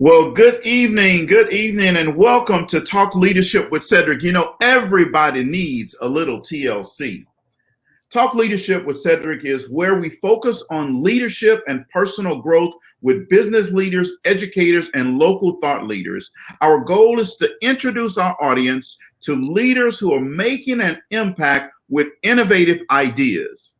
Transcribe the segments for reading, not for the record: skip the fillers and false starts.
Well, good evening, and welcome to Talk Leadership with Cedrick. You know, everybody needs a little TLC. Talk Leadership with Cedrick is where we focus on leadership and personal growth with business leaders, educators, and local thought leaders. Our goal is to introduce our audience to leaders who are making an impact with innovative ideas.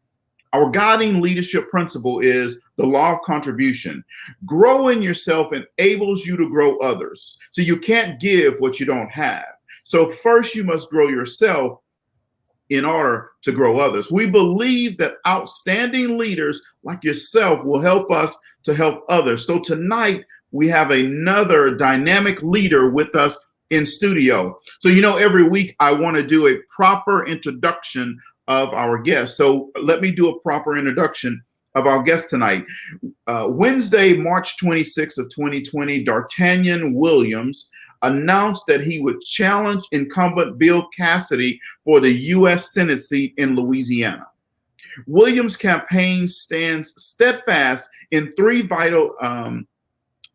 Our guiding leadership principle is the law of contribution. Growing yourself enables you to grow others. So you can't give what you don't have. So first you must grow yourself in order to grow others. We believe that outstanding leaders like yourself will help us to help others. So tonight we have another dynamic leader with us in studio. So, you know, every week I want to do a proper introduction of our guest. So let me do a proper introduction of our guest tonight. Wednesday, March 26th of 2020, Dartanyon Williams announced that he would challenge incumbent Bill Cassidy for the U.S. Senate seat in Louisiana. Williams' campaign stands steadfast in three vital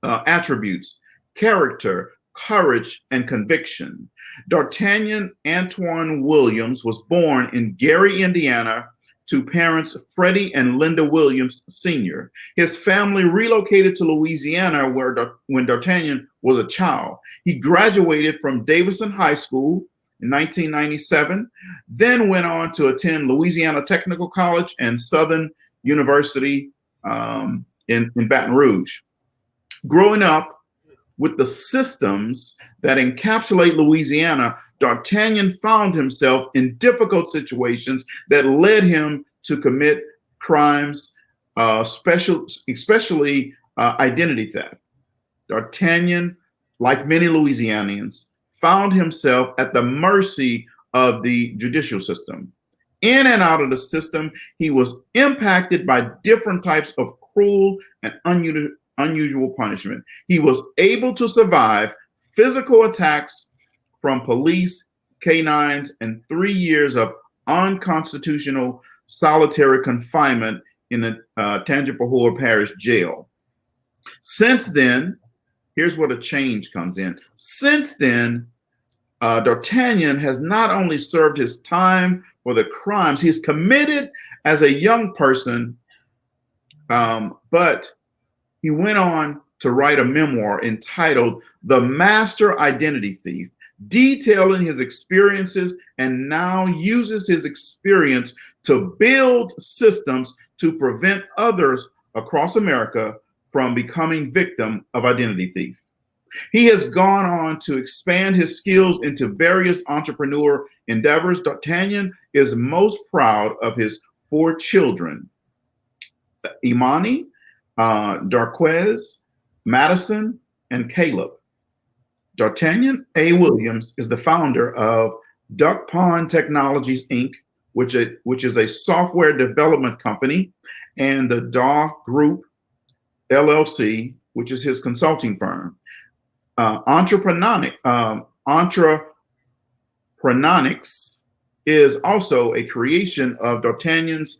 attributes: character, courage, and conviction. Dartanyon Antoine Williams was born in Gary, Indiana, to parents Freddie and Linda Williams Sr. His family relocated to Louisiana when Dartanyon was a child. He graduated from Davidson High School in 1997, then went on to attend Louisiana Technical College and Southern University in Baton Rouge. Growing up with the systems that encapsulate Louisiana, Dartanyon found himself in difficult situations that led him to commit crimes, especially identity theft. Dartanyon, like many Louisianians, found himself at the mercy of the judicial system. In and out of the system, he was impacted by different types of cruel and unusual punishment. He was able to survive physical attacks from police, canines, and 3 years of unconstitutional solitary confinement in the Tangipahoa Parish Jail. Since then, here's where the change comes in. Since then, Dartanyon has not only served his time for the crimes he's committed as a young person, but he went on to write a memoir entitled The Master Identity Thief, detailing his experiences, and now uses his experience to build systems to prevent others across America from becoming victim of identity thief. He has gone on to expand his skills into various entrepreneur endeavors. Dartanyon is most proud of his 4 children: Imani, Darquez, Madison, and Caleb. Dartanyon A. Williams is the founder of Duck Pond Technologies, Inc., which is a software development company, and the DAW Group, LLC, which is his consulting firm. Entreprenonics is also a creation of Dartanyon's,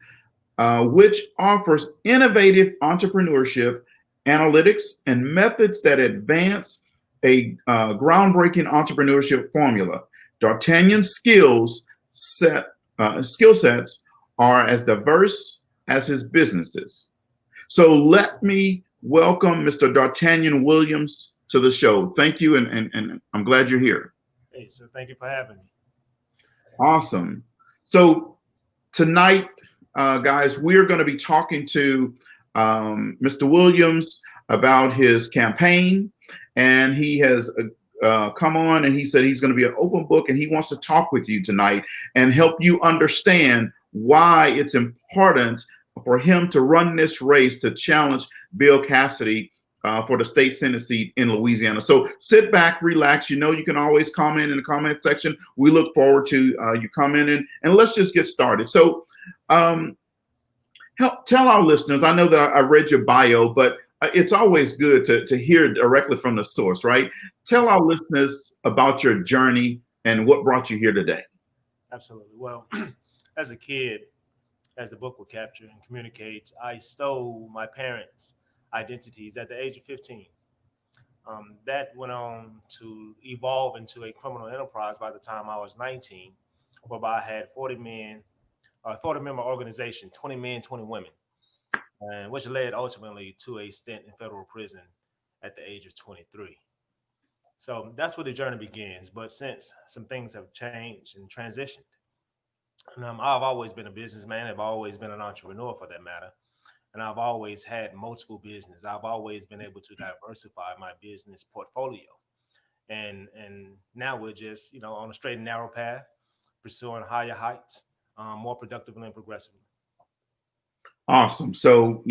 which offers innovative entrepreneurship, analytics, and methods that advance a groundbreaking entrepreneurship formula. Dartanyon's skill sets are as diverse as his businesses. So let me welcome Mr. Dartanyon Williams to the show. Thank you, and I'm glad you're here. Hey, so thank you for having me. Awesome. So tonight, guys, we're going to be talking to Mr. Williams about his campaign, and he has come on and he said he's going to be an open book, and he wants to talk with you tonight and help you understand why it's important for him to run this race to challenge Bill Cassidy for the state Senate seat in Louisiana. So sit back, relax. You know, you can always comment in the comment section. We look forward to you commenting, and let's just get started. So tell our listeners, I know that I read your bio, but it's always good to hear directly from the source, right? Tell our listeners about your journey and what brought you here today. Absolutely. Well, as a kid, as the book will capture and communicate, I stole my parents' identities at the age of 15. That went on to evolve into a criminal enterprise by the time I was 19, whereby I had 40 men, 40 member organization, 20 men, 20 women, and which led ultimately to a stint in federal prison at the age of 23. So that's where the journey begins. But since some things have changed and transitioned, and I've always been a businessman. I've always been an entrepreneur for that matter. And I've always had multiple business. I've always been able to diversify my business portfolio. And now we're just, on a straight and narrow path, pursuing higher heights, more productively and progressively. Awesome. So,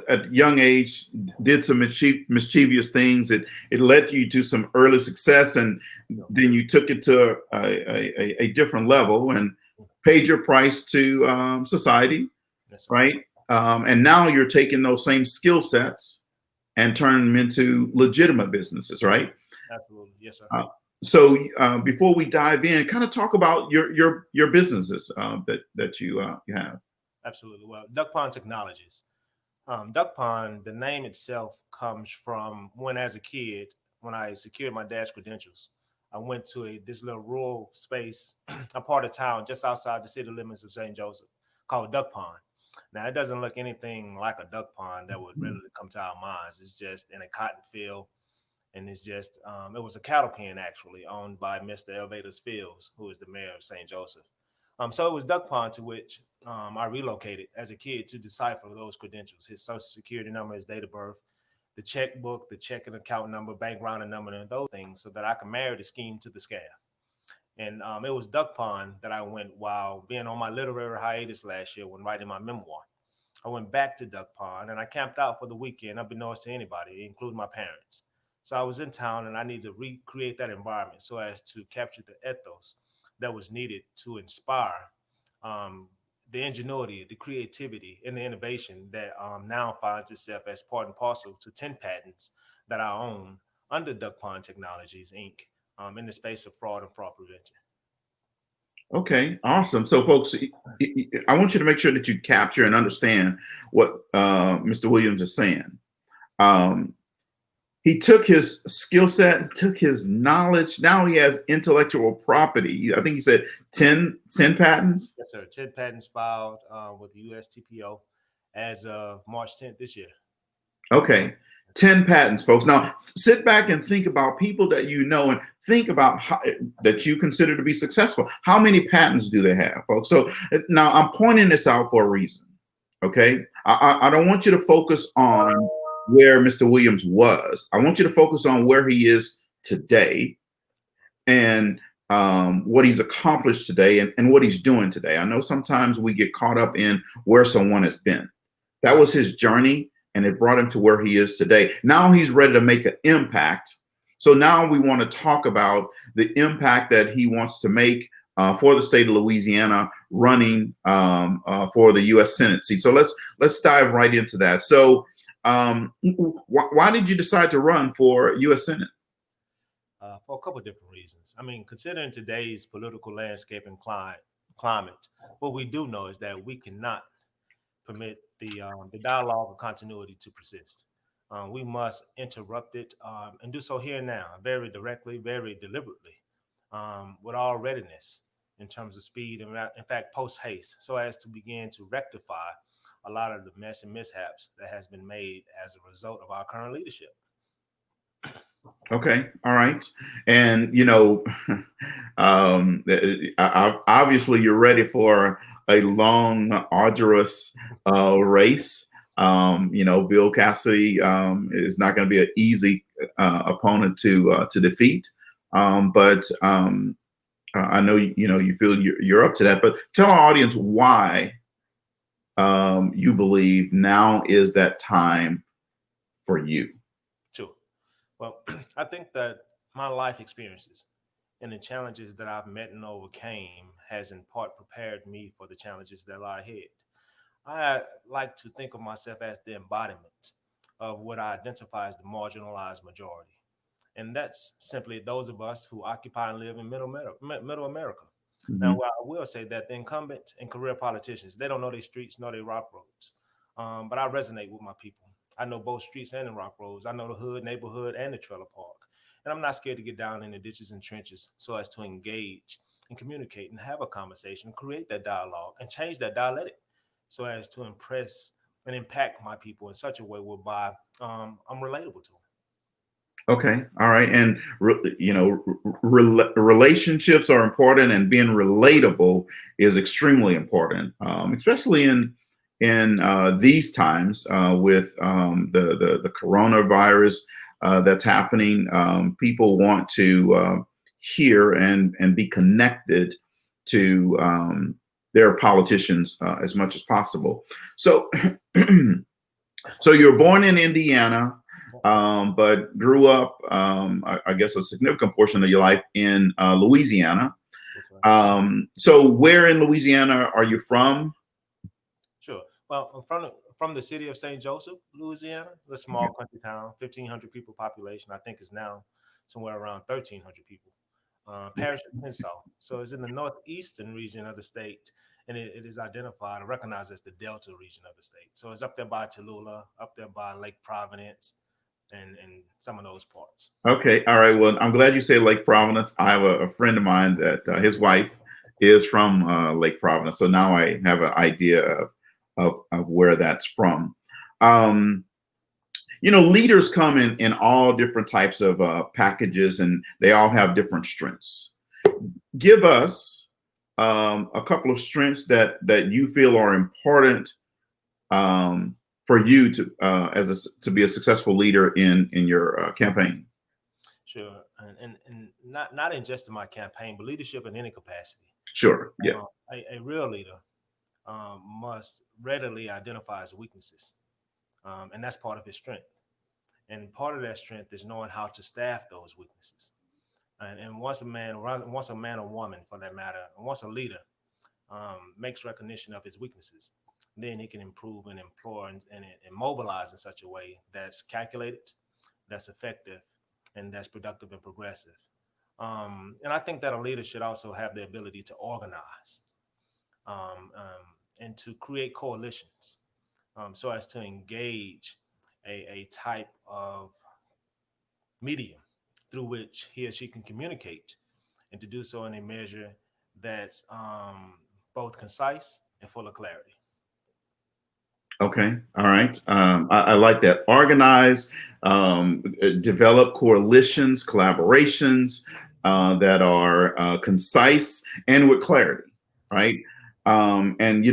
at a young age, did some mischievous things. It led you to some early success, and then you took it to a different level and paid your price to society, Yes, sir. right? And now you're taking those same skill sets and turning them into legitimate businesses, right? Absolutely. Yes, sir. Uh, so, before we dive in, kind of talk about your businesses that you have. Absolutely. Well, Duck Pond Technologies. Duck Pond, the name itself comes from when, as a kid, when I secured my dad's credentials, I went to this little rural space, a part of town just outside the city limits of St. Joseph, called Duck Pond. Now, it doesn't look anything like a duck pond that would readily come to our minds. It's just in a cotton field, and it's just it was a cattle pen actually owned by Mr. Elevators Fields, who is the mayor of St. Joseph. So it was Duck Pond to which I relocated as a kid to decipher those credentials: his social security number, his date of birth, the checkbook, the checking account number, bank routing number, and those things, so that I could marry the scheme to the scam. And it was Duck Pond that I went while being on my literary hiatus last year when writing my memoir. I went back to Duck Pond and I camped out for the weekend, unbeknownst to anybody, including my parents. So I was in town and I needed to recreate that environment so as to capture the ethos that was needed to inspire um, the ingenuity, the creativity, and the innovation that now finds itself as part and parcel to 10 patents that I own under Duck Pond Technologies, Inc., in the space of fraud and fraud prevention. Okay, awesome. So, folks, I want you to make sure that you capture and understand what Mr. Williams is saying. Um, he took his skill set, took his knowledge. Now he has intellectual property. I think he said 10 patents. Yes, sir. 10 patents filed with the USTPO as of March 10th this year. Okay, 10 patents, folks. Now, sit back and think about people that you know and think about that you consider to be successful. How many patents do they have, folks? So now I'm pointing this out for a reason. Okay, I don't want you to focus on where Mr. Williams was. I want you to focus on where he is today and what he's accomplished today and what he's doing today. I know sometimes we get caught up in where someone has been. That was his journey, and it brought him to where he is today. Now he's ready to make an impact. So now we want to talk about the impact that he wants to make for the state of Louisiana, running for the U.S. Senate seat. So let's dive right into that. So why did you decide to run for U.S. Senate? For a couple of different reasons. I mean, considering today's political landscape and climate, what we do know is that we cannot permit the dialogue of continuity to persist. We must interrupt it and do so here and now, very directly, very deliberately, with all readiness in terms of speed and, in fact, post haste, so as to begin to rectify a lot of the mess and mishaps that has been made as a result of our current leadership. Okay, all right, and obviously you're ready for a long, arduous race. Bill Cassidy is not going to be an easy opponent to defeat, but I know you feel you're up to that. But tell our audience why you believe now is that time for you. Sure. Well, I think that my life experiences and the challenges that I've met and overcame has in part prepared me for the challenges that lie ahead. I like to think of myself as the embodiment of what I identify as the marginalized majority. And that's simply those of us who occupy and live in middle America. Now, Mhm. I will say that the incumbent and career politicians, they don't know their streets nor their rock roads. But I resonate with my people. I know both streets and the rock roads. I know the hood, neighborhood, and the trailer park. And I'm not scared to get down in the ditches and trenches so as to engage and communicate and have a conversation, create that dialogue and change that dialectic so as to impress and impact my people in such a way whereby I'm relatable to them. Okay. All right. And, relationships are important, and being relatable is extremely important, especially in these times with the coronavirus that's happening. People want to hear and be connected to their politicians as much as possible. So, so you're born in Indiana, but grew up, I guess, a significant portion of your life in Louisiana. That's right. So where in Louisiana are you from? Sure. Well, I'm from the city of St. Joseph, Louisiana, a small country town, 1,500 people population. I think is now somewhere around 1,300 people. Parish of Kensaw. So it's in the northeastern region of the state, and it is identified and recognized as the Delta region of the state. So it's up there by Tallulah, up there by Lake Providence, and some of those parts. Okay. All right. Well, I'm glad you say Lake Providence. I have a friend of mine that his wife is from Lake Providence. So now I have an idea of where that's from. Um, Leaders come in all different types of packages, and they all have different strengths. Give us a couple of strengths that you feel are important for you to to be a successful leader in your campaign. Sure, and not in just in my campaign, but leadership in any capacity. Sure. Yeah. A real leader must readily identify his weaknesses, and that's part of his strength. And part of that strength is knowing how to staff those weaknesses. And once a man or woman, for that matter, and once a leader makes recognition of his weaknesses, then he can improve and employ and mobilize in such a way that's calculated, that's effective, and that's productive and progressive. And I think that a leader should also have the ability to organize and to create coalitions so as to engage a type of medium through which he or she can communicate and to do so in a measure that's both concise and full of clarity. Okay. All right. I like that. Organize, develop coalitions, collaborations that are concise and with clarity, right? And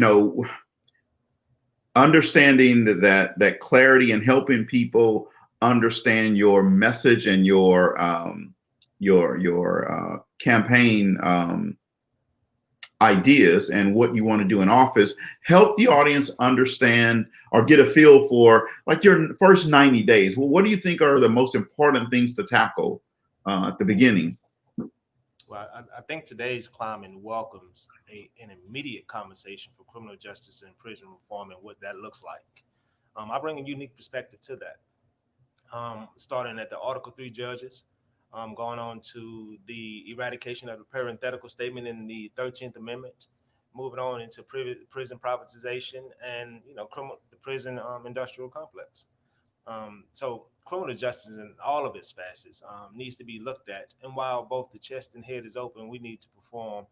understanding that clarity and helping people understand your message and your campaign ideas and what you want to do in office, help the audience understand or get a feel for like your first 90 days. Well, what do you think are the most important things to tackle at the beginning? Well, I think today's climate welcomes an immediate conversation for criminal justice and prison reform and what that looks like. I bring a unique perspective to that, starting at the Article 3 judges, going on to the eradication of the parenthetical statement in the 13th Amendment, moving on into prison privatization and the prison industrial complex. So criminal justice in all of its facets needs to be looked at. And while both the chest and head is open, we need to perform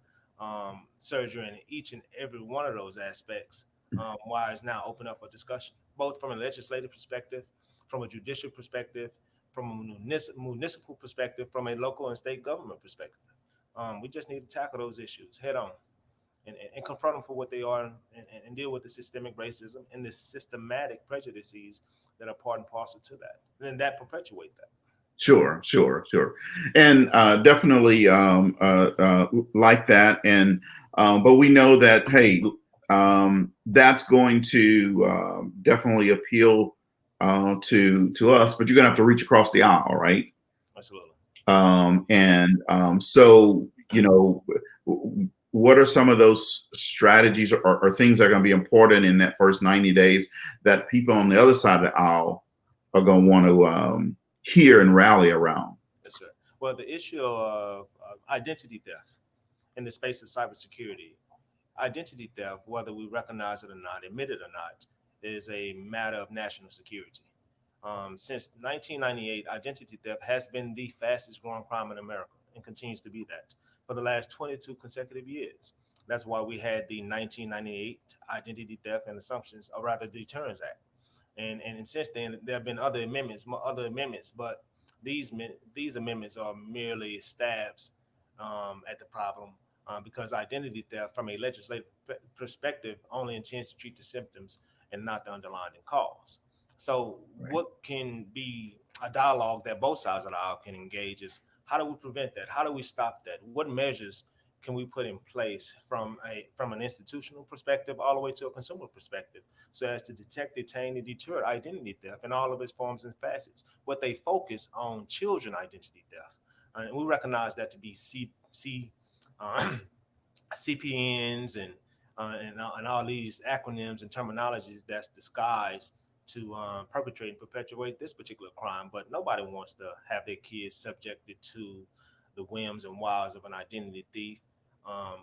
surgery in each and every one of those aspects. While it's now open up for discussion, both from a legislative perspective, from a judicial perspective, from a municipal perspective, from a local and state government perspective. We just need to tackle those issues head on and confront them for what they are and deal with the systemic racism and the systematic prejudices that are part and parcel to that. And then that perpetuate that. Sure. And definitely like that. And but we know that, hey, that's going to definitely appeal to us, but you're gonna have to reach across the aisle, right? Absolutely. So what are some of those strategies or things that are going to be important in that first 90 days that people on the other side of the aisle are going to want to hear and rally around? Yes, sir. Well, the issue of identity theft in the space of cybersecurity, identity theft, whether we recognize it or not, admit it or not, is a matter of national security. Since 1998, identity theft has been the fastest growing crime in America and continues to be that for the last 22 consecutive years. That's why we had the 1998 Identity Theft and Assumptions, or rather Deterrence Act. And since then, there have been other amendments, but these amendments are merely stabs at the problem because identity theft, from a legislative perspective, only intends to treat the symptoms and not the underlying cause. So, Right. what can be a dialogue that both sides of the aisle can engage is how do we prevent that? How do we stop that? What measures can we put in place from an institutional perspective all the way to a consumer perspective, so as to detect, detain, and deter identity theft in all of its forms and facets? But they focus on children identity theft, and we recognize that to be uh, CPNs and all these acronyms and terminologies that's disguised to perpetrate and perpetuate this particular crime. But nobody wants to have their kids subjected to the whims and wiles of an identity thief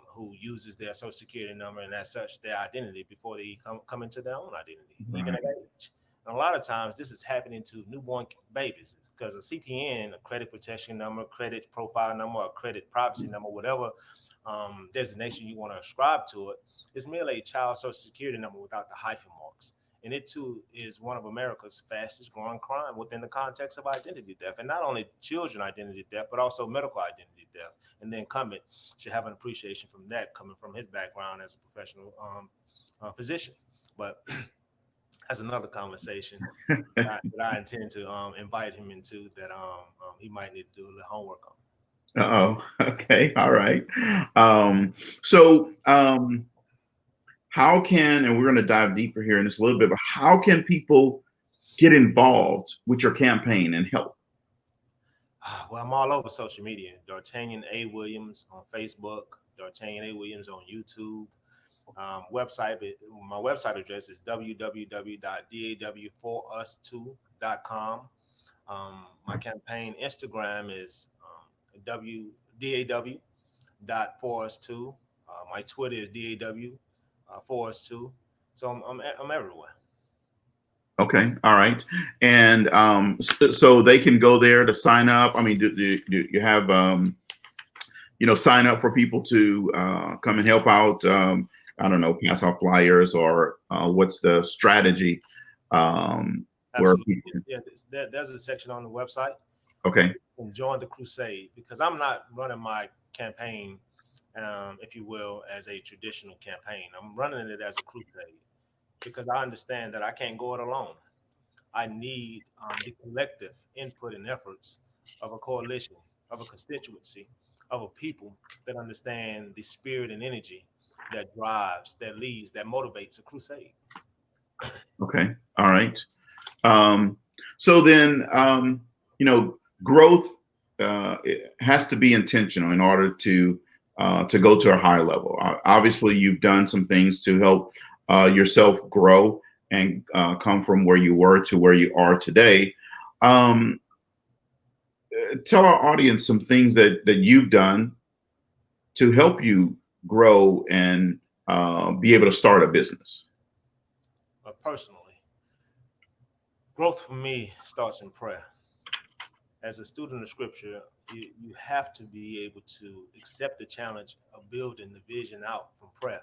who uses their social security number and as such their identity before they come into their own identity, even Right. at age. And a lot of times this is happening to newborn babies because a CPN, a credit protection number, credit profile number, or credit privacy number, whatever designation you want to ascribe to it, is merely a child social security number without the hyphen marks. And it too is one of America's fastest growing crime within the context of identity theft. And not only children identity theft, but also medical identity theft. And the incumbent should have an appreciation from that, coming from his background as a professional physician. But that's another conversation that I intend to invite him into that he might need to do a little homework on. Oh, okay. All right. So, how can, and we're going to dive deeper here in this a little bit, but how can people get involved with your campaign and help? Well, I'm all over social media. Dartanyon A. Williams on Facebook, Dartanyon A. Williams on YouTube. Website, my website address is www.daw4us2.com. My campaign Instagram is daw.4us2. My Twitter is daw4us2. So I'm everywhere. Okay. All right. And so they can go there to sign up. I mean, do you have, sign up for people to come and help out? I don't know, pass out flyers, or what's the strategy where Absolutely. people can, Yeah, there's a section on the website. okay. And join the crusade, because I'm not running my campaign, if you will, as a traditional campaign. I'm running it as a crusade because I understand that I can't go it alone. I need the collective input and efforts of a coalition, of a constituency, of a people that understand the spirit and energy that drives, that leads, that motivates a crusade. Okay. All right. Um, so then, growth it has to be intentional in order to go to a higher level. Obviously, you've done some things to help yourself grow and come from where you were to where you are today. Um, Tell our audience some things that you've done to help you grow and be able to start a business. Personally, growth for me starts in prayer. As a student of scripture, you have to be able to accept the challenge of building the vision out from prayer.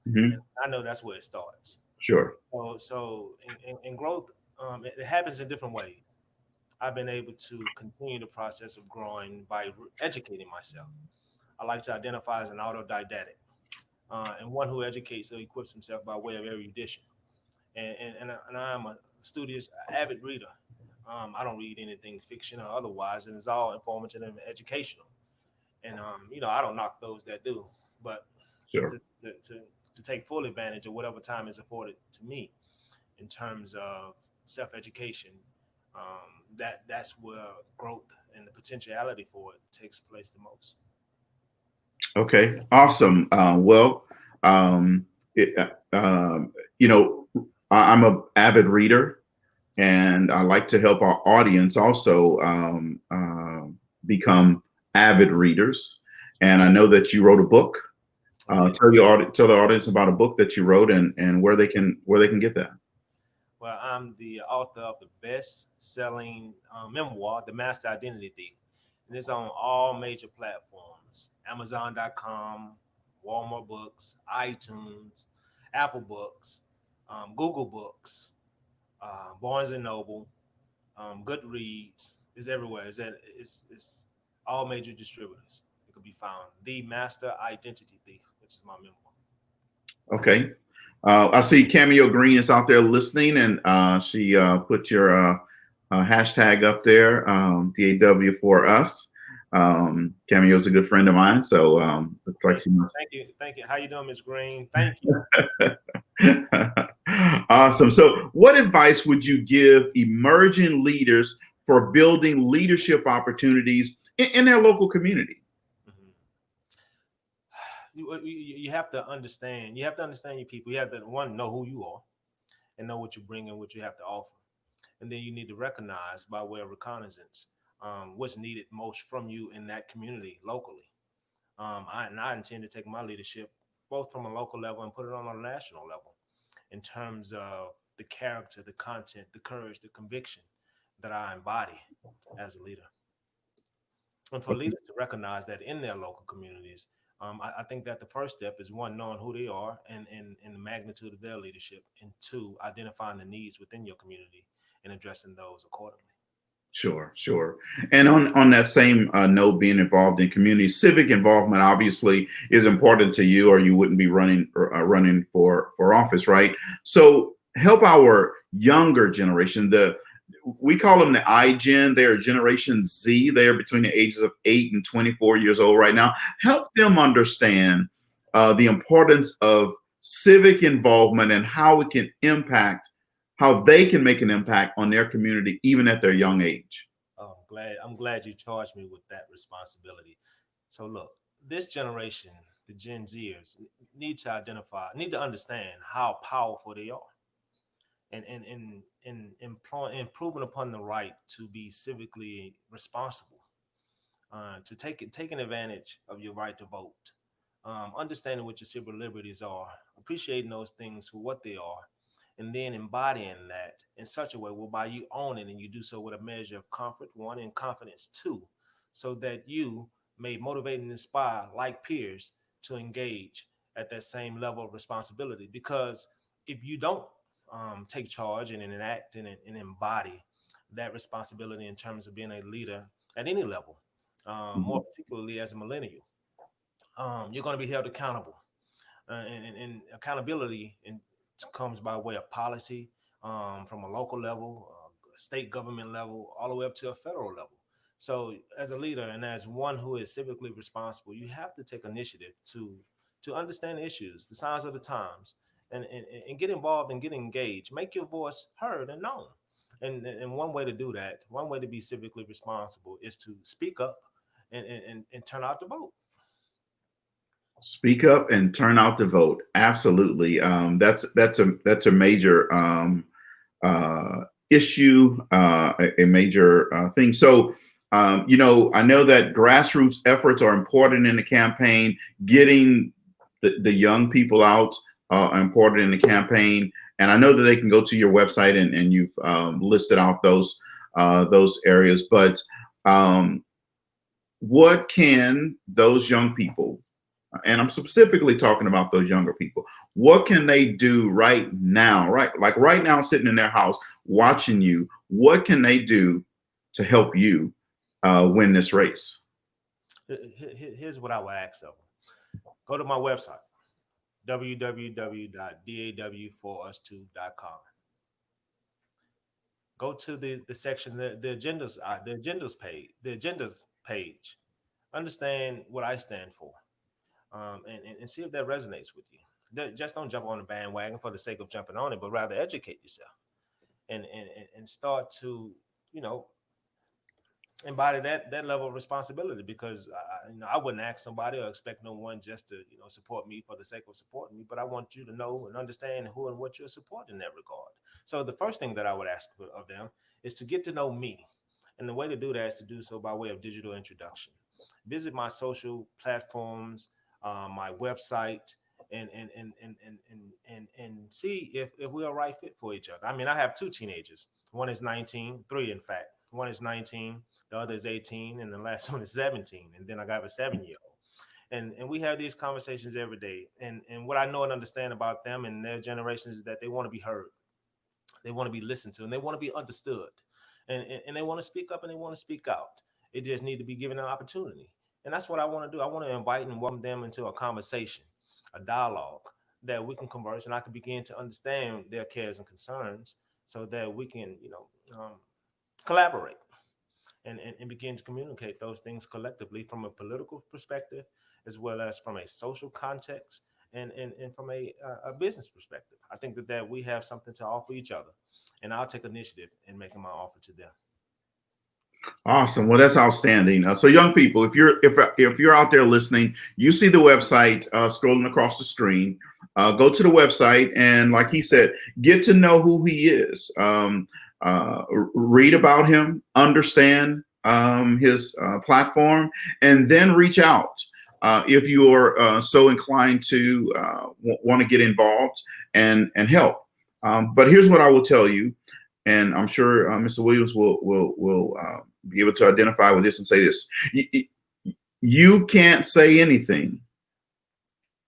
And Hmm. I know that's where it starts. Sure. So in growth, it happens in different ways. I've been able to continue the process of growing by educating myself. I like to identify as an autodidact and one who educates or equips himself by way of erudition. And I am a studious, avid reader. I don't read anything fiction or otherwise, and it's all informative and educational. And I don't knock those that do, but Sure. to, to, to, to take full advantage of whatever time is afforded to me in terms of self-education, that's where growth and the potentiality for it takes place the most. Okay, awesome. Um, it, you know, I'm a avid reader, and I like to help our audience also become avid readers. And I know that you wrote a book. Oh yeah. Tell the audience about a book that you wrote, and where they can get that. Well, I'm the author of the best-selling memoir, The Master Identity Thief, and it's on all major platforms: Amazon.com, Walmart Books, iTunes, Apple Books, Google Books, Barnes and Noble, Goodreads. Is everywhere. It's all major distributors. It could be found. The Master Identity Thief, which is my memoir. Okay. I see Cameo Green is out there listening, and she put your hashtag up there, DAW for us. Cameo is a good friend of mine, so looks like Thank she you, must. thank you, thank you. How you doing, Miss Green? Thank you. Awesome. So, what advice would you give emerging leaders for building leadership opportunities in their local community? Mhm. You have to understand. You have to understand your people. You have to one know who you are and know what you bring and what you have to offer, and then you need to recognize by way of reconnaissance what's needed most from you in that community locally. I intend to take my leadership both from a local level and put it on a national level in terms of the character, the content, the courage, the conviction that I embody as a leader. And for leaders to recognize that in their local communities, I think that the first step is one, knowing who they are and the magnitude of their leadership, and two, identifying the needs within your community and addressing those accordingly. Sure, sure. And on that same note, being involved in community civic involvement obviously is important to you, or you wouldn't be running for office, right? So help our younger generation. The We call them the iGen. They are Generation Z. They are between the ages of 8 and 24 years old right now. Help them understand the importance of civic involvement and how it can impact how they can make an impact on their community even at their young age. Oh, I'm glad you charged me with that responsibility. So look, this generation, the Gen Zers, need to identify, need to understand how powerful they are, and improving upon the right to be civically responsible, to taking advantage of your right to vote, understanding what your civil liberties are, appreciating those things for what they are, and then embodying that in such a way whereby you own it and you do so with a measure of comfort, one, and confidence, two, so that you may motivate and inspire like peers to engage at that same level of responsibility. Because if you don't take charge and enact and embody that responsibility in terms of being a leader at any level, more Mhm. particularly as a millennial, you're going to be held accountable. And accountability comes by way of policy, from a local level, state government level, all the way up to a federal level. So, as a leader and as one who is civically responsible, you have to take initiative to understand issues, the signs of the times, and get involved and get engaged. Make your voice heard and known. And one way to do that, one way to be civically responsible, is to speak up and turn out to vote. Speak up and turn out to vote. Absolutely. That's a major uh, issue, a major thing. So, I know that grassroots efforts are important in the campaign. Getting the young people out are important in the campaign. And I know that they can go to your website and you've listed out those areas. But um, what can those young people, and I'm specifically talking about those younger people, what can they do right now, right? Like right now, sitting in their house watching you, what can they do to help you win this race? Here's what I would ask of them: go to my website, www.daw4us2.com. Go to the section, the agendas page. Understand what I stand for, and see if that resonates with you. Just don't jump on the bandwagon for the sake of jumping on it, but rather educate yourself and start to, you know, embody that level of responsibility. Because I wouldn't ask somebody or expect no one just to, support me for the sake of supporting me, but I want you to know and understand who and what you're supporting in that regard. So the first thing that I would ask of them is to get to know me, and the way to do that is to do so by way of digital introduction. Visit my social platforms, my website, and see if we're a right fit for each other. I mean, I have two teenagers. One is 19, three in fact. One is 19, the other is 18, and the last one is 17. And then I got a 7-year old. And we have these conversations every day. And what I know and understand about them and their generations is that they want to be heard, they want to be listened to, and they want to be understood, and they want to speak up and they want to speak out. It just need to be given an opportunity, and that's what I want to do. I want to invite and welcome them into a conversation, a dialogue that we can converse, and I can begin to understand their cares and concerns, so that we can, collaborate and begin to communicate those things collectively from a political perspective, as well as from a social context, and from a business perspective. I think that we have something to offer each other, and I'll take initiative in making my offer to them. Awesome. Well, that's outstanding. So, young people, if you're out there listening, you see the website scrolling across the screen. Go to the website and, like he said, get to know who he is. Read about him, understand his platform, and then reach out if you are so inclined to want to get involved and help. But here's what I will tell you, and I'm sure Mr. Williams will be able to identify with this and say this. You can't say anything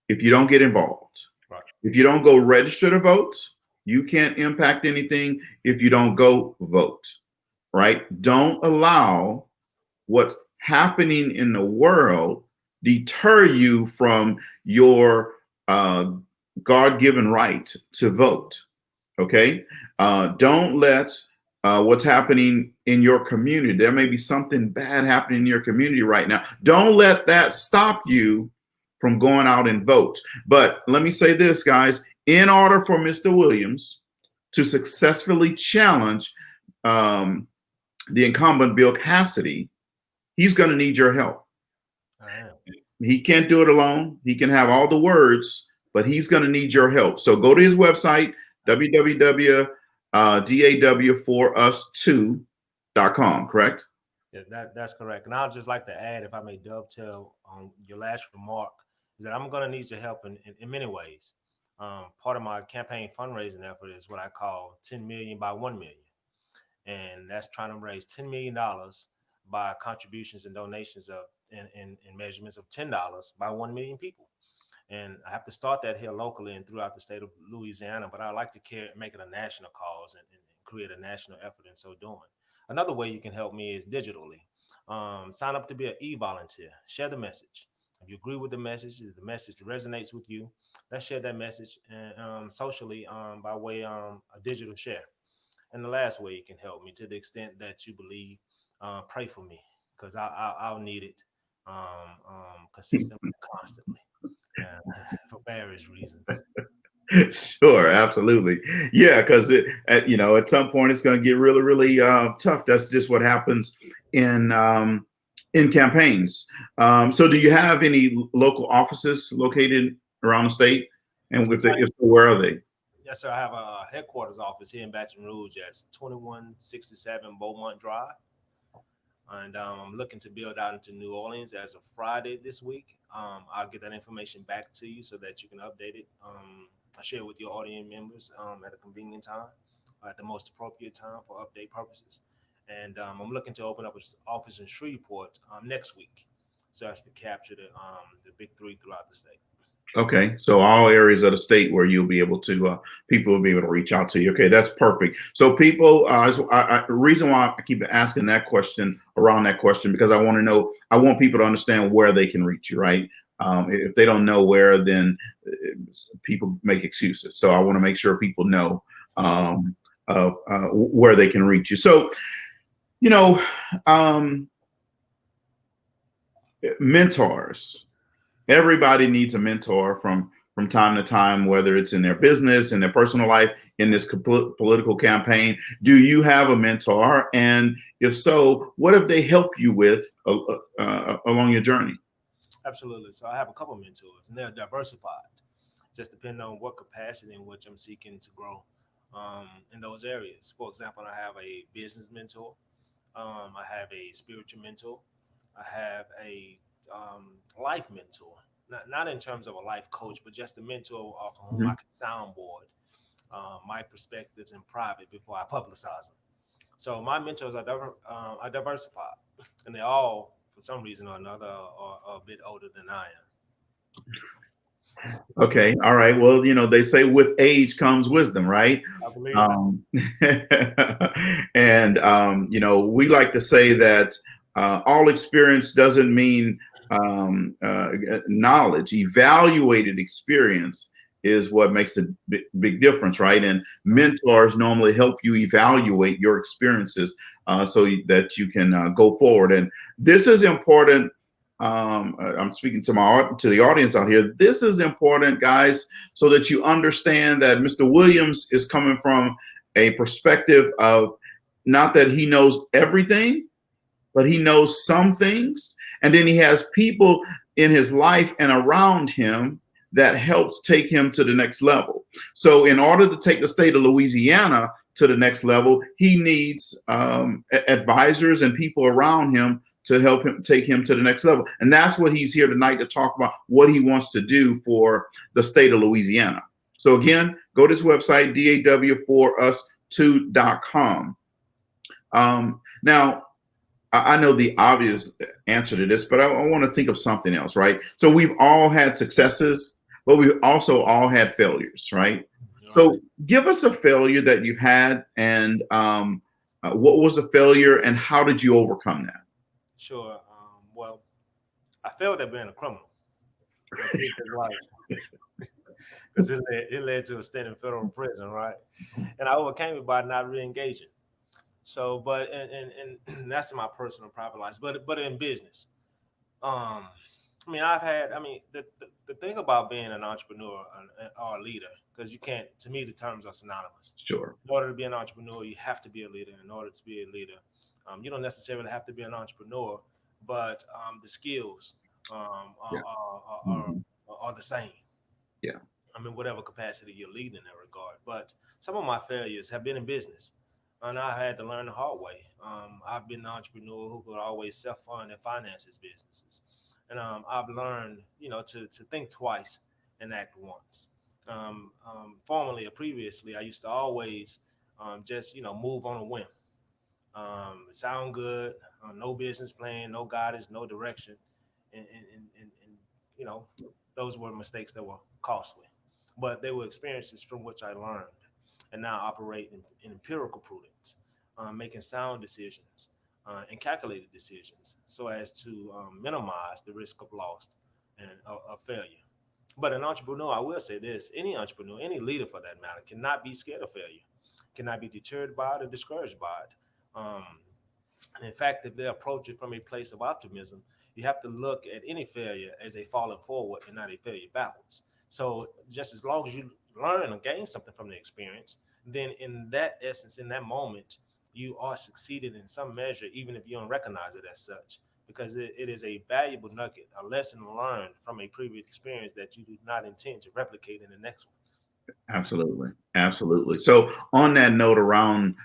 if you don't get involved. Right. If you don't go register to vote, you can't impact anything if you don't go vote, right? Don't allow what's happening in the world deter you from your God-given right to vote, okay? Don't let what's happening in your community, there may be something bad happening in your community right now. Don't let that stop you from going out and vote. But let me say this, guys, in order for Mr. Williams to successfully challenge the incumbent Bill Cassidy, he's going to need your help. He can't do it alone. He can have all the words, but he's going to need your help. So go to his website, www.dawforus2.com, correct? Yeah, that's correct. And I'd just like to add, if I may dovetail on your last remark, is that I'm going to need your help in many ways. Part of my campaign fundraising effort is what I call 10 million by 1 million. And that's trying to raise $10 million by contributions and donations of in measurements of $10 by 1 million people. And I have to start that here locally and throughout the state of Louisiana, but I like to make it a national cause and create a national effort in so doing. Another way you can help me is digitally. Sign up to be an e-volunteer. Share the message. If you agree with the message, if the message resonates with you, let's share that message socially by way of a digital share. And the last way you can help me, to the extent that you believe, pray for me, because I'll need it consistently, constantly, for various reasons. Sure, absolutely. Yeah, because at some point it's going to get really, really tough. That's just what happens in campaigns. So, do you have any local offices located around the state? And if so, where are they? Yes, sir. I have a headquarters office here in Baton Rouge. That's 2167 Beaumont Drive. And I'm looking to build out into New Orleans as of Friday this week. I'll get that information back to you so that you can update it. I share it with your audience members at a convenient time, at the most appropriate time for update purposes. And I'm looking to open up an office in Shreveport next week, so as to capture the big three throughout the state. Okay, so all areas of the state where you'll be able to, people will be able to reach out to you. Okay, that's perfect. So people, the reason why I keep asking that question around that question, because I want people to understand where they can reach you, right? If they don't know where, then people make excuses. So I want to make sure people know where they can reach you. So, mentors. Everybody needs a mentor from time to time, whether it's in their business, in their personal life, in this political campaign. Do you have a mentor? And if so, what have they helped you with along your journey? Absolutely. So I have a couple of mentors, and they're diversified, just depending on what capacity in which I'm seeking to grow in those areas. For example, I have a business mentor. I have a spiritual mentor. I have a life mentor. not in terms of a life coach, but just a mentor off of whom I Mhm. can soundboard my perspectives in private before I publicize them. So my mentors are diversified, and they all, for some reason or another, are a bit older than I am. Okay. All right. Well, they say with age comes wisdom, right? I believe that. Um, and, we like to say that all experience doesn't mean knowledge. Evaluated experience is what makes a big difference, right? And Right. mentors normally help you evaluate your experiences so that you can go forward. And this is important. I'm speaking to the audience out here. This is important, guys, so that you understand that Mr. Williams is coming from a perspective of not that he knows everything, but he knows some things, and then he has people in his life and around him that helps take him to the next level. So in order to take the state of Louisiana to the next level, he needs advisors and people around him to help him take him to the next level. And that's what he's here tonight to talk about, what he wants to do for the state of Louisiana. So again, go to his website, daw4us2.com. Now, I know the obvious answer to this, but I want to think of something else, right? So we've all had successes, but we've also all had failures, right? You're right. So give us a failure that you've had, and what was the failure, and how did you overcome that? Sure. Well, I failed at being a criminal. Because it led to a stint in federal prison, right? And I overcame it by not re-engaging. So, but and that's in my personal private life. But in business, um, I mean, the thing about being an entrepreneur or a leader, because you can't, to me, the terms are synonymous. Sure. In order to be an entrepreneur, you have to be a leader. In order to be a leader, you don't necessarily have to be an entrepreneur, but the skills Yeah. Mhm. are the same. Yeah. I mean, whatever capacity you're leading in that regard. But some of my failures have been in business, and I had to learn the hard way. I've been an entrepreneur who could always self-fund and finance his businesses, and I've learned, to think twice and act once. Formerly or previously, I used to always just, move on a whim. Sound good, no business plan, no guidance, no direction, and you know, those were mistakes that were costly, but they were experiences from which I learned, and now operate in empirical prudence, making sound decisions and calculated decisions, so as to minimize the risk of loss and of failure. But an entrepreneur, I will say this: any entrepreneur, any leader for that matter, cannot be scared of failure, cannot be deterred by it or discouraged by it. Um, and in fact, if they approach it from a place of optimism, you have to look at any failure as a falling forward and not a failure backwards. So just as long as you learn or gain something from the experience, then in that essence, in that moment, you are succeeding in some measure, even if you don't recognize it as such, because it is a valuable nugget, a lesson learned from a previous experience that you do not intend to replicate in the next one. Absolutely, absolutely. So on that note around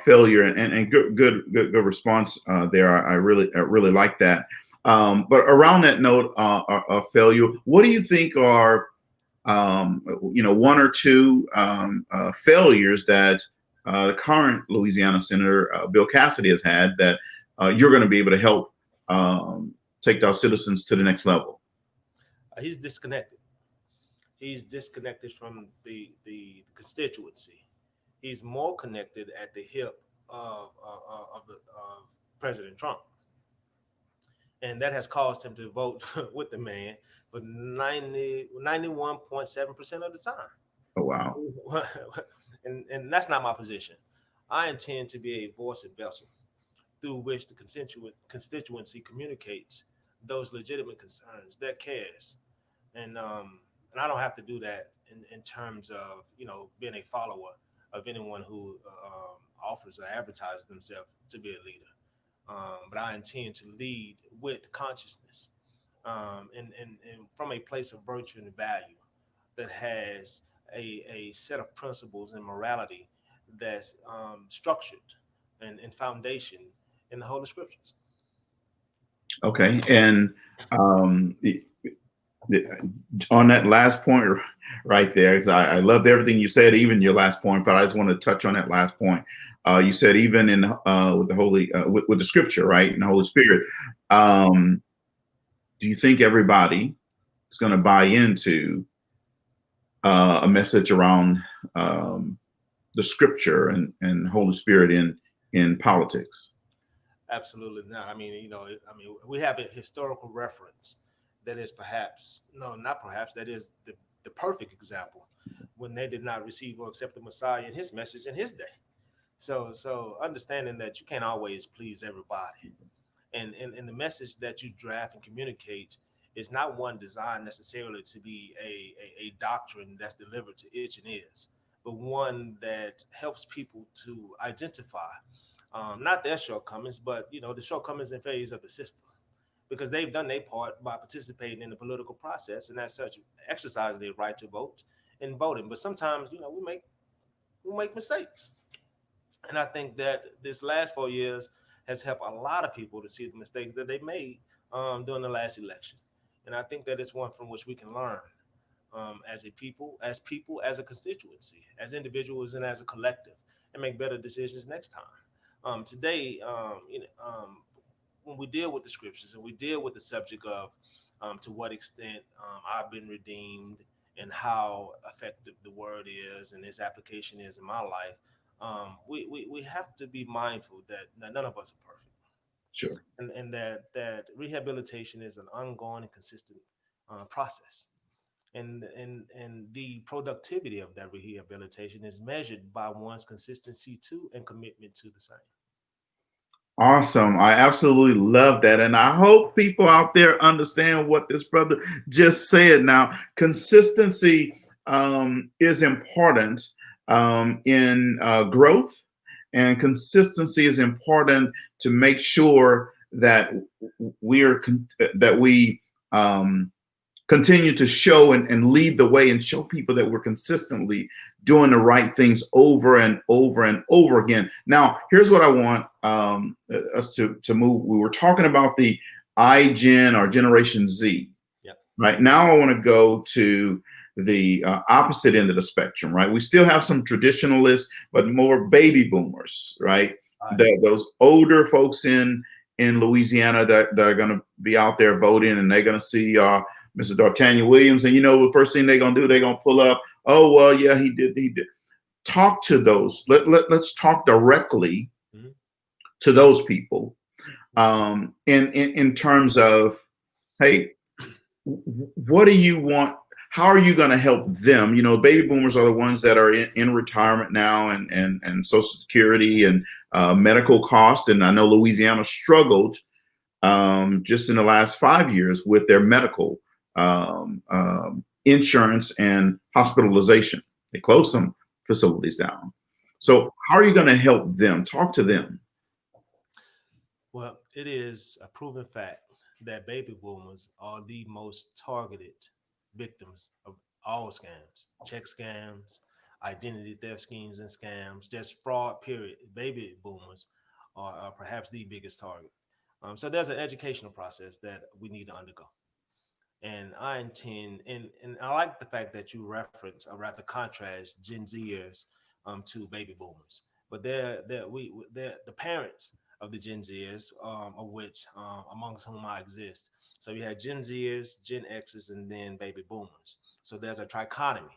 failure, and good response there. I really like that. But around that note of failure, what do you think are one or two failures that the current Louisiana Senator Bill Cassidy has had that you're going to be able to help take our citizens to the next level? He's disconnected. He's disconnected from the constituency. He's more connected at the hip of President Trump, and that has caused him to vote with the man for 91.7% of the time. Oh wow. And that's not my position. I intend to be a voice and vessel through which the constituency communicates those legitimate concerns, their cares, and I don't have to do that in terms of being a follower of anyone who offers or advertises themselves to be a leader. But I intend to lead with consciousness, and from a place of virtue and value that has a set of principles and morality that's structured and foundation in the Holy Scriptures. Okay, and um, On that last point right there, because I loved everything you said, even your last point, but I just want to touch on that last point. You said even in with the holy with the scripture, right, and the Holy Spirit. Um, do you think everybody is going to buy into a message around the scripture and Holy Spirit in politics? Absolutely not. I mean, we have a historical reference that is perhaps, no, not perhaps, that is the perfect example when they did not receive or accept the Messiah and his message in his day. So understanding that you can't always please everybody, and the message that you draft and communicate is not one designed necessarily to be a doctrine that's delivered to itch and ears, but one that helps people to identify not their shortcomings, but the shortcomings and failures of the system, because they've done their part by participating in the political process and as such exercising their right to vote and voting. But sometimes we make mistakes, and I think that this last 4 years has helped a lot of people to see the mistakes that they made during the last election. And I think that it's one from which we can learn as a people, as a constituency, as individuals, and as a collective, and make better decisions next time. Today, when we deal with the scriptures and we deal with the subject of to what extent I've been redeemed and how effective the word is and its application is in my life, we have to be mindful that none of us are perfect, Sure. and that rehabilitation is an ongoing and consistent process. And the productivity of that rehabilitation is measured by one's consistency to and commitment to the same. Awesome. I absolutely love that. And I hope people out there understand what this brother just said. Now, consistency is important in growth, and consistency is important to make sure that that we continue to show and lead the way and show people that we're consistently doing the right things over and over and over again. Now, here's what I want us to move. We were talking about the iGen or Generation Z. Yep. Right now, I want to go to the opposite end of the spectrum. Right, we still have some traditionalists, but more baby boomers. Right, Right. those older folks in Louisiana that are going to be out there voting, and they're going to see Mr. Dartanyon Williams, and the first thing they're going to do, they're going to pull up, oh, well, yeah, he did. Talk to those. Let's talk directly Mhm. to those people in terms of, hey, what do you want? How are you going to help them? Baby boomers are the ones that are in retirement now, and Social Security and medical costs. And I know Louisiana struggled just in the last 5 years with their medical insurance and hospitalization. They closed some facilities down. So how are you going to help them? Talk to them. Well, it is a proven fact that baby boomers are the most targeted victims of all scams, check scams, identity theft schemes and scams, just fraud, period. Baby boomers are perhaps the biggest target. So there's an educational process that we need to undergo. And I intend, and I like the fact that you reference, or rather contrast, Gen Zers to baby boomers. But they're the parents of the Gen Zers, of which amongst whom I exist. So you have Gen Zers, Gen Xers, and then baby boomers. So there's a trichotomy.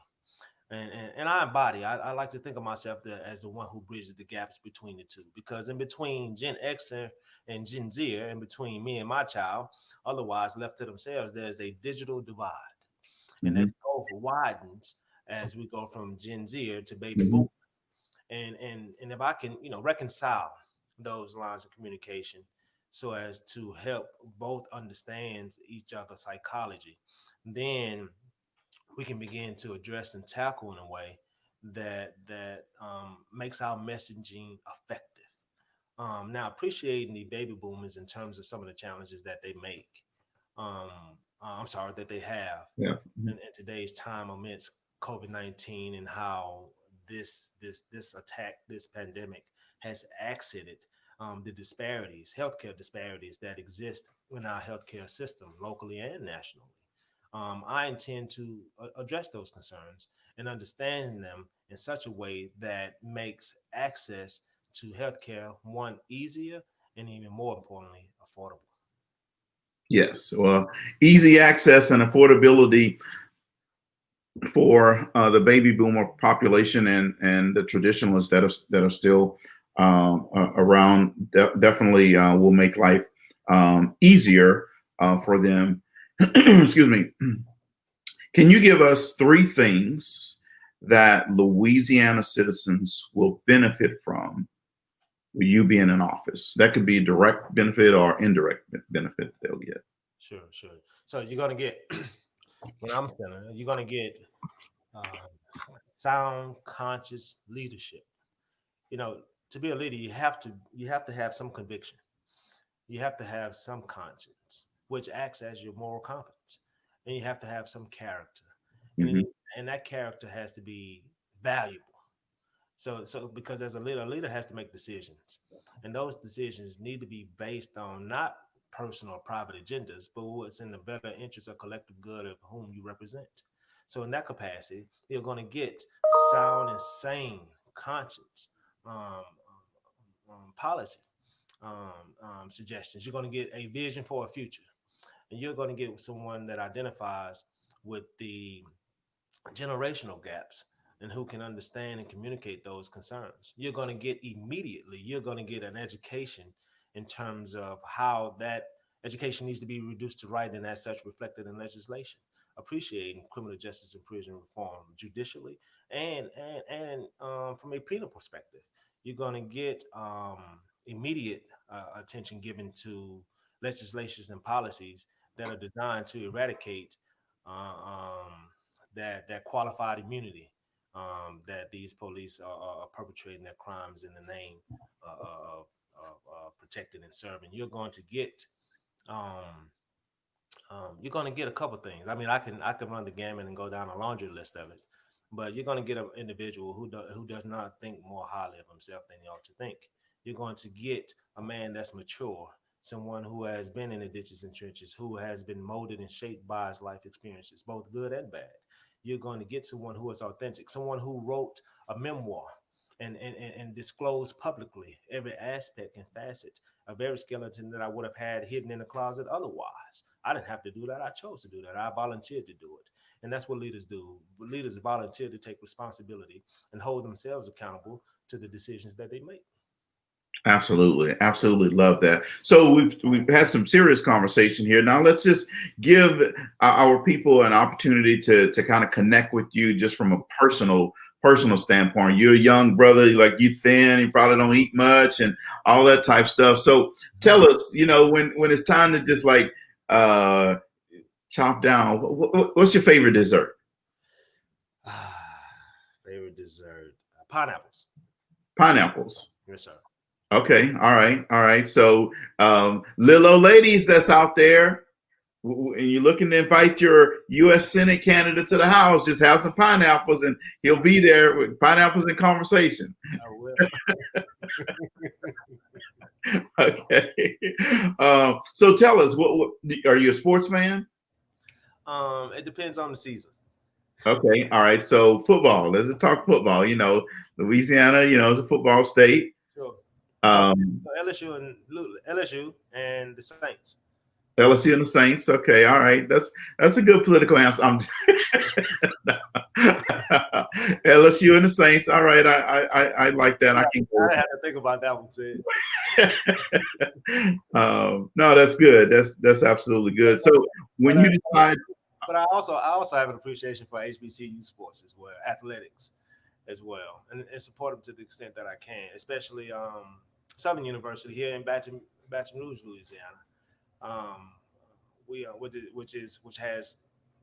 And I embody, I like to think of myself as the one who bridges the gaps between the two, because in between Gen Xer and Gen Zer, in between me and my child, otherwise left to themselves, there's a digital divide, and that Mhm, gulf widens as we go from Gen Z to baby boom. mhm. And if I can, reconcile those lines of communication so as to help both understand each other's psychology, then we can begin to address and tackle in a way that makes our messaging effective. Now, appreciating the baby boomers in terms of some of the challenges that they make. Um, I'm sorry, that they have Yeah. Mhm. in today's time amidst COVID-19, and how this attack, this pandemic, has accented the disparities, healthcare disparities that exist in our healthcare system, locally and nationally. I intend to address those concerns and understand them in such a way that makes access to healthcare one easier and even more importantly affordable. Yes. Well, easy access and affordability for the baby boomer population and the traditionalists that are still around definitely will make life easier for them. Excuse me. Can you give us three things that Louisiana citizens will benefit from with you being in office? That could be a direct benefit or indirect benefit they'll get. Sure, sure. So you're gonna get when I'm feeling, you're gonna get uh, sound, conscious leadership. You know, to be a leader, you have to have some conviction. You have to have some conscience, which acts as your moral compass, and you have to have some character, and Hmm. and that character has to be valuable. So because as a leader has to make decisions, and those decisions need to be based on not personal or private agendas, but what's in the better interest or collective good of whom you represent. So in that capacity, you're going to get sound and sane conscience um, policy suggestions. You're going to get a vision for a future, and you're going to get someone that identifies with the generational gaps and who can understand and communicate those concerns. You're going to get immediately, you're going to get an education in terms of how that education needs to be reduced to writing and as such reflected in legislation, appreciating criminal justice and prison reform judicially and from a penal perspective. You're going to get immediate attention given to legislations and policies that are designed to eradicate uh, um, that qualified immunity that these police are perpetrating their crimes in the name of protecting and serving. Um, you're going to get a couple things. I mean, I can run the gamut and go down a laundry list of it, but you're going to get an individual who does not think more highly of himself than he ought to think. You're going to get a man that's mature, someone who has been in the ditches and trenches, who has been molded and shaped by his life experiences, both good and bad. You're going to get someone who is authentic, someone who wrote a memoir and disclosed publicly every aspect and facet of every skeleton that I would have had hidden in the closet otherwise. I didn't have to do that. I chose to do that. I volunteered to do it. And that's what leaders do. Leaders volunteer to take responsibility and hold themselves accountable to the decisions that they make. Absolutely, absolutely love that. So we've had some serious conversation here. Now let's just give our people an opportunity to kind of connect with you just from a personal standpoint. You're a young brother, like you thin, you probably don't eat much, and all that type stuff. So tell us, when it's time to just like uh, chop down. What's your favorite dessert? Favorite dessert? Pineapples. Pineapples. Yes, sir. Okay, all right, all right. So, little old ladies that's out there, and you're looking to invite your U.S. Senate candidate to the House, just have some pineapples, and he'll be there with pineapples in conversation. I will. Okay. So tell us, what are you a sports fan? It depends on the season. Okay, all right. So football. Let's talk football. Louisiana, is a football state. Sure. So, Um, so LSU and the Saints. LSU and the Saints. Okay, all right. That's a good political answer. LSU and the Saints. All right, I like that. I can go I with had to think about that one too. that. No, that's good. That's absolutely good. So But when you decide, I also have an appreciation for HBCU sports as well, athletics as well, and support them to the extent that I can, especially Southern University here in Baton Rouge, Louisiana. Um, which has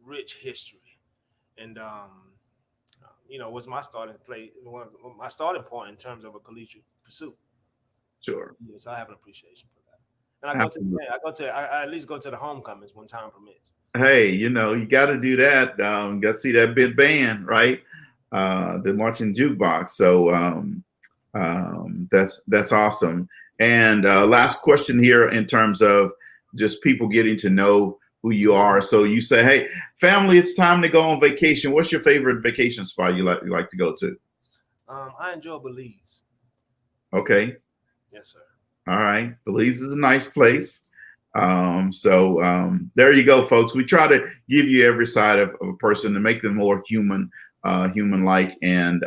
rich history and was my starting point in terms of a collegiate pursuit. sure, Yes, I have an appreciation for that. And absolutely. I at least go to the homecomings when time permits. Hey, you got to do that. Got to see that big band, right? The marching jukebox. So that's awesome. And last question here in terms of just people getting to know who you are. So you say, hey, family, it's time to go on vacation. What's your favorite vacation spot you like to go to? I enjoy Belize. Okay. Yes, sir. All right. Belize is a nice place. There you go, folks. We try to give you every side of a person to make them more human, human-like, and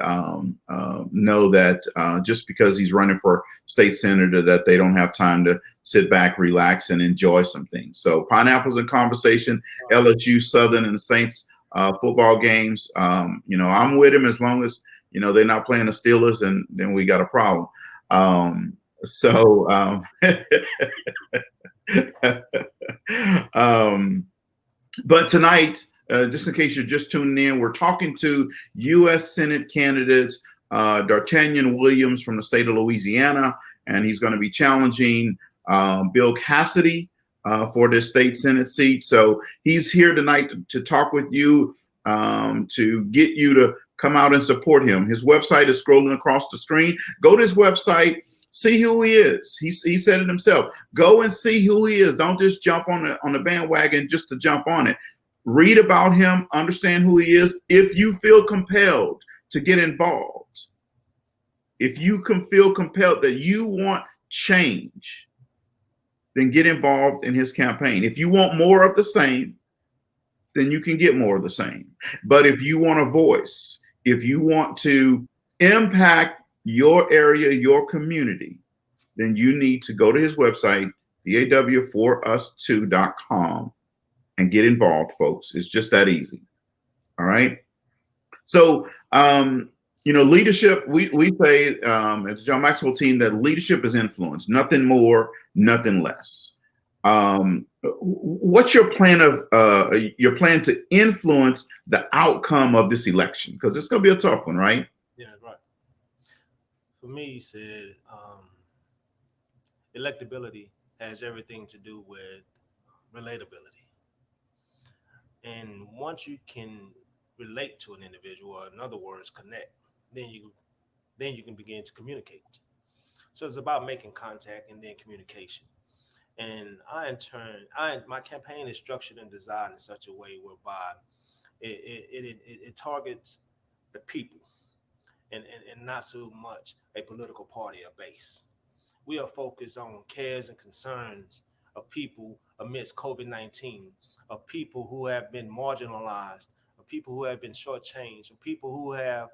know that just because he's running for state senator, that they don't have time to sit back, relax, and enjoy some things. So, Pineapples in Conversation, LSU, Southern, and the Saints football games. I'm with him as long as they're not playing the Steelers, and then we got a problem. Um, so, um, but tonight, just in case you're just tuning in, we're talking to U.S. Senate candidates Dartanyon Williams from the state of Louisiana, and he's going to be challenging Bill Cassidy for this state Senate seat. So he's here tonight to talk with you, to get you to come out and support him. His website is scrolling across the screen. Go to his website. See who he is. He said it himself. Go and see who he is. Don't just jump on the bandwagon just to jump on it. Read about him, understand who he is. If you feel compelled to get involved, if you can feel compelled that you want change, then get involved in his campaign. If you want more of the same, then you can get more of the same. But if you want a voice, if you want to impact your area, your community, then you need to go to his website, daw4us2.com, and get involved, folks. It's just that easy. All right. So, leadership, we say at the John Maxwell team that leadership is influence, nothing more, nothing less. What's your plan to influence the outcome of this election? Because it's going to be a tough one, right? Yeah, right. For me, he said electability has everything to do with relatability. And once you can relate to an individual, or in other words, connect, then you can begin to communicate. So it's about making contact and then communication. And my campaign is structured and designed in such a way whereby it targets the people and not so much a political party or base. We are focused on cares and concerns of people amidst COVID-19, of people who have been marginalized, of people who have been shortchanged, of people who have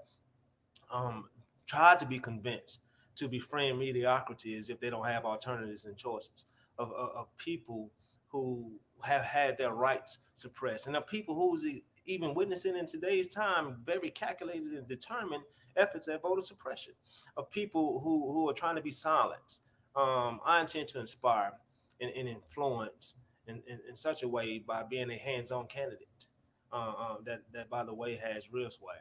um, tried to be convinced to befriend mediocrity as if they don't have alternatives and choices, of people who have had their rights suppressed, and of people who's even witnessing in today's time very calculated and determined efforts at voter suppression, of people who are trying to be silenced. I intend to inspire and influence in such a way by being a hands-on candidate that, by the way, has real swag.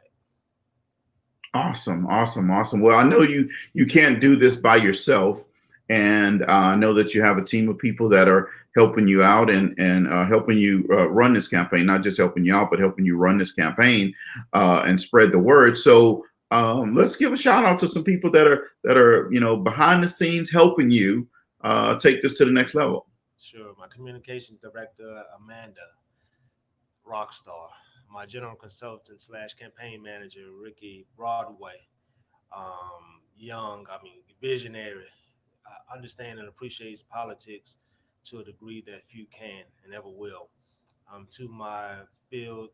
Awesome, awesome, awesome. Well, I know you can't do this by yourself, and I know that you have a team of people that are helping you out and helping you run this campaign. Not just helping you out, but helping you run this campaign and spread the word. So let's give a shout out to some people that are behind the scenes helping you take this to the next level. Sure. My communication director, Amanda, Rockstar. My general consultant slash campaign manager, Ricky Broadway. Young, I mean, visionary, understands and appreciates politics to a degree that few can and ever will. To my field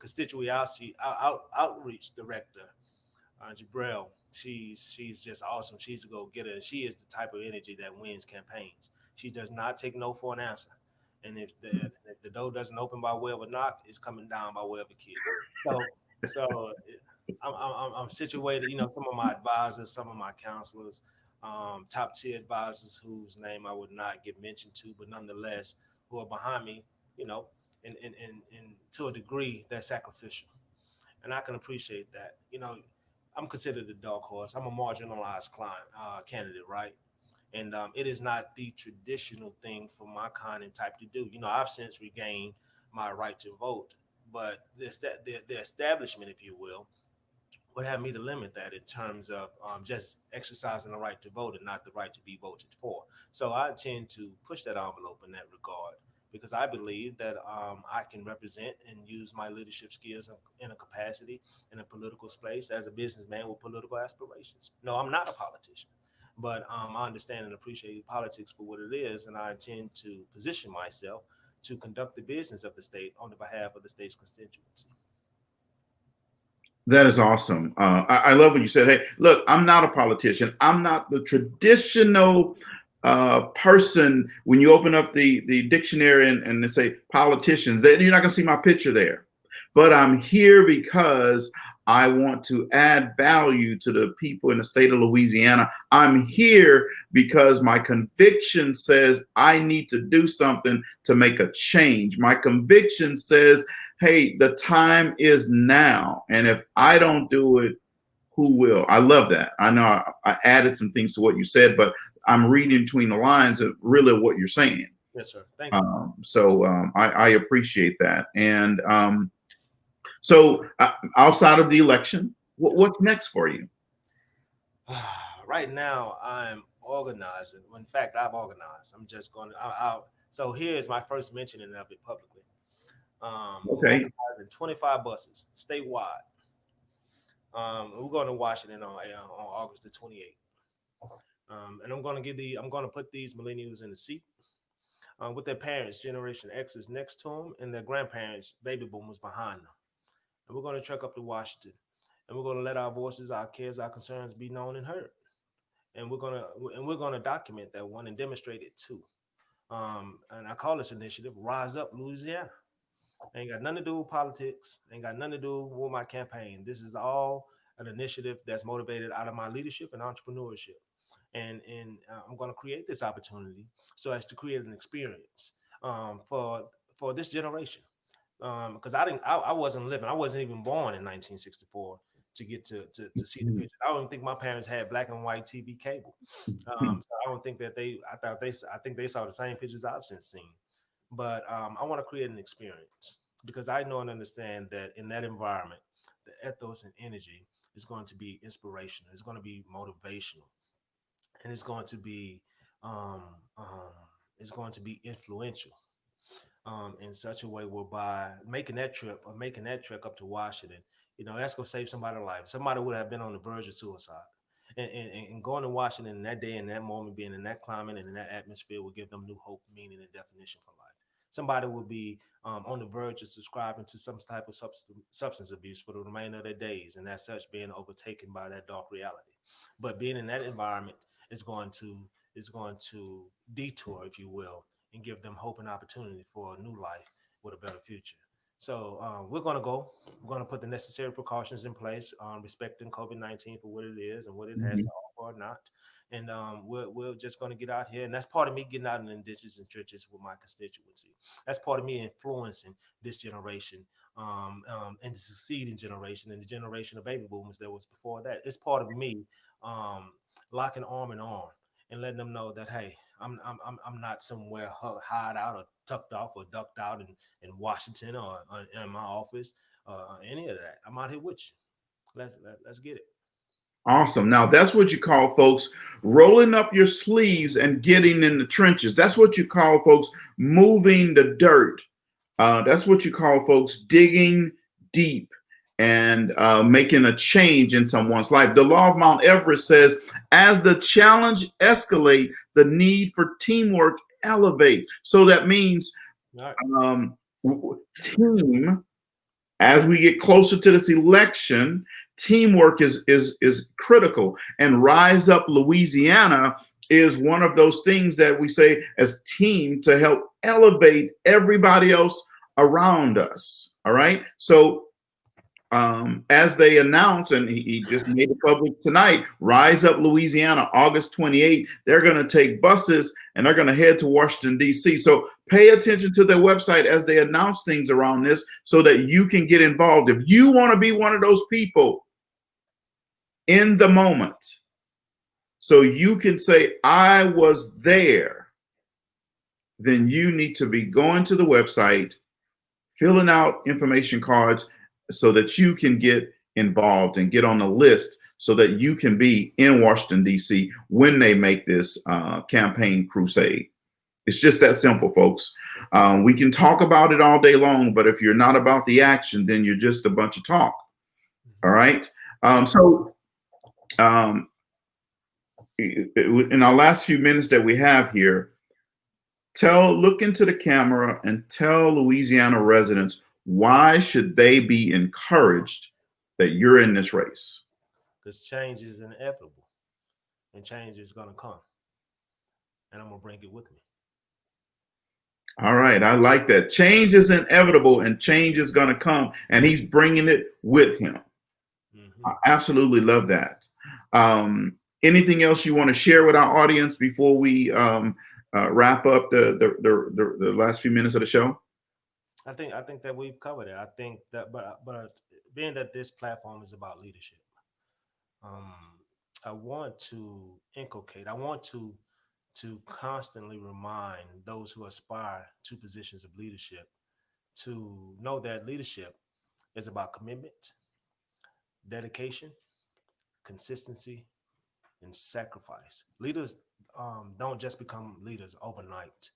outreach director, Jabril. She's just awesome. She's a go getter. She is the type of energy that wins campaigns. She does not take no for an answer. And if the door doesn't open by way of a knock, it's coming down by way of a kick. So I'm situated. Some of my advisors, some of my counselors, top tier advisors whose name I would not get mentioned to, but nonetheless who are behind me. You know, and to a degree that's sacrificial, and I can appreciate that. I'm considered a dark horse. I'm a marginalized client candidate, right? And it is not the traditional thing for my kind and type to do. I've since regained my right to vote, but the establishment, if you will, would have me to limit that in terms of just exercising the right to vote and not the right to be voted for. So I intend to push that envelope in that regard. because I believe that I can represent and use my leadership skills in a capacity in a political space as a businessman with political aspirations. No, I'm not a politician, but I understand and appreciate politics for what it is, and I intend to position myself to conduct the business of the state on the behalf of the state's constituency. That is awesome. I love what you said. Hey, look, I'm not a politician. I'm not the traditional person. When you open up the dictionary and they say politicians, then you're not going to see my picture there. But I'm here because I want to add value to the people in the state of Louisiana. I'm here because my conviction says I need to do something to make a change. My conviction says, hey, the time is now. And if I don't do it, who will? I love that. I know I added some things to what you said, but I'm reading between the lines of really what you're saying. Yes, sir. Thank you. I appreciate that. And so outside of the election, what's next for you? Right now, I'm organizing. In fact, I've organized. I'm just going to. So here's my first mentioning of it publicly. Okay. 25 buses statewide. We're going to Washington on August the 28th. And I'm going to put these millennials in the seat with their parents, Generation X is next to them, and their grandparents, baby boomers, behind them. And we're going to trek up to Washington, and we're going to let our voices, our cares, our concerns be known and heard. And we're going to document that one and demonstrate it too. And I call this initiative "Rise Up Louisiana." Ain't got nothing to do with politics. Ain't got nothing to do with my campaign. This is all an initiative that's motivated out of my leadership and entrepreneurship. And I'm going to create this opportunity so as to create an experience for this generation. Because I wasn't living. I wasn't even born in 1964 to get to see the picture. I don't think my parents had black and white TV cable. So I don't think that I think they saw the same pictures I've since seen. But I want to create an experience because I know and understand that in that environment, the ethos and energy is going to be inspirational. It's going to be motivational, and it's going to be um, um, influential in such a way whereby making that trek up to Washington, that's going to save somebody's life. Somebody would have been on the verge of suicide. And going to Washington in that day and that moment, being in that climate and in that atmosphere will give them new hope, meaning, and definition for life. Somebody will be on the verge of subscribing to some type of substance abuse for the remainder of their days, and as such being overtaken by that dark reality. But being in that environment is going to detour, if you will, and give them hope and opportunity for a new life with a better future. So we're going to put the necessary precautions in place, respecting COVID-19 for what it is and what it has to offer or not. And we're just going to get out here. And that's part of me getting out in the ditches and churches with my constituency. That's part of me influencing this generation and the succeeding generation and the generation of baby boomers that was before that. It's part of me locking arm in arm and letting them know that, hey, I'm not somewhere hide out or tucked off or ducked out in Washington or in my office any of that. I'm out here with you. Let's get it. Awesome. Now that's what you call, folks, rolling up your sleeves and getting in the trenches. That's what you call, folks, moving the dirt. That's what you call, folks, digging deep and making a change in someone's life. The law of Mount Everest says, as the challenge escalates, the need for teamwork elevates. So that means team, as we get closer to this election, teamwork is critical. And Rise Up Louisiana is one of those things that we say as team to help elevate everybody else around us. All right. So as they announced, and he just made it public tonight, Rise Up Louisiana, August 28th, they're going to take buses and they're going to head to Washington, D.C. So pay attention to their website as they announce things around this so that you can get involved. If you want to be one of those people in the moment, so you can say, I was there, then you need to be going to the website, filling out information cards, so that you can get involved and get on the list so that you can be in Washington, D.C. when they make this campaign crusade. It's just that simple, folks. We can talk about it all day long, but if you're not about the action, then you're just a bunch of talk. All right. So in our last few minutes that we have here, look into the camera and tell Louisiana residents, why should they be encouraged that you're in this race? Because change is inevitable, and change is going to come, and I'm going to bring it with me. All right, I like that. Change is inevitable, and change is going to come, and he's bringing it with him. I absolutely love that. Anything else you want to share with our audience before we wrap up the last few minutes of the show? I think that we've covered it. I think that, but being that this platform is about leadership, I want to inculcate. I want to constantly remind those who aspire to positions of leadership to know that leadership is about commitment, dedication, consistency, and sacrifice. Leaders don't just become leaders overnight.